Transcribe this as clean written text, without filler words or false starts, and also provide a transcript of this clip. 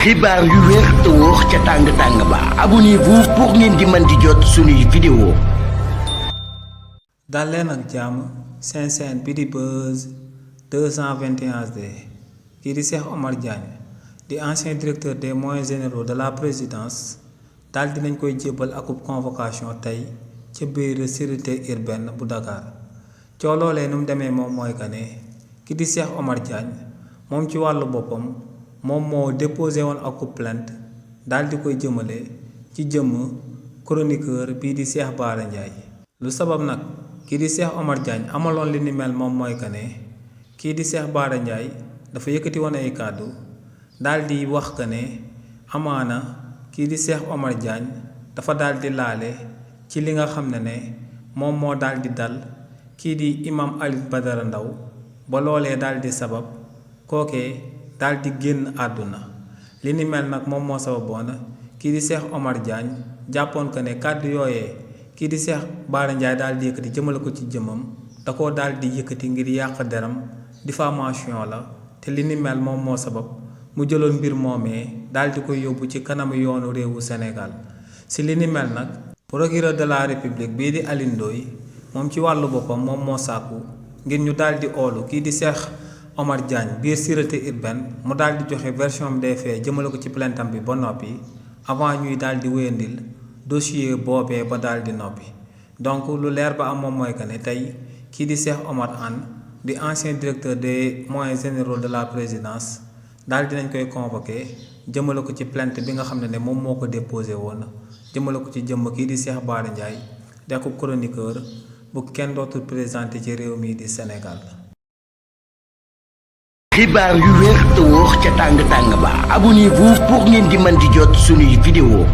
xibaar yu wér te wóor ca tàng ba abonnez-vous pour ngeen di mën di jot suñuy vidéo. dal leen ak jàmm seen chaîne bi di Buzz 221 HD kii di Cheikh Omar Diagne di ancien directeur des moyens généraux de la présidence daal dinañ koy jébbal akub convocation tey ca biir sûreté urbaine bu Dakar coo loolee nu mu demee moom mooy que ne kii di Cheikh Omar Diagne moom ci wàllu boppam moom moo déposé woon akub plainte daal di koy jëmale ci jëmm chroniqueur bii di Cheikh Bara Ndiaye lu sabab nag kii di Cheikh Omar Diagne amaloon li ni mel moom mooy que ne kii di Cheikh Bara Ndiaye dafa yëkkati woon ay kàddu daal di wax que ne amaana kii di Cheikh Omar Diagne dafa daal di laale ci li nga xam ne moom moo daal di dal kii di imam Alioune Badara Ndao ba loolee daal di sabab kookee daal di génn àdduna li ni mel nag moom moo sababoon kii di Cheikh Omar Diagne jàppoon que ne kàddu yooyee kii di Cheikh Bara Ndiaye daal di yëkkati jëmale ko ci jëmmam da koo daal di yëkkati ngir yàq deram diffamation la te li ni mel moom moo sabab mu jëloon mbir moomee daal di koy yóbbu ci kanamu yoonu réewu Sénégal si li ni mel nag procureur de la république bii di Alioune Ndoye moom ci wàllu boppam moom moo sàkku ngir ñu daal di oolu kii di Cheikh Omar Diagne biir sûreté urbaine mu daal di joxe version des faits jëmale ko ci plaintam bi ba noppi avant ñuy daal di wéyandil dossier boobee ba daal di noppi donc lu leer ba am moom mooy que ne tey kii di Cheikh Omar Anne di ancien directeur des moyens généraux de la présidence daal dinañ koy convoqué jëmale ko ci plainte bi nga xam ne moom moo ko déposé woon jëmale ko ci jëmm kii di Cheikh Bara Ndiaye di ak chroniqueur bu kenn dootul présenté ci réew mi di Sénégal. xibaar yu wér te wóor ca tàng ba abonnez-vous pour ngeen di mën di jot suñuy vidéo.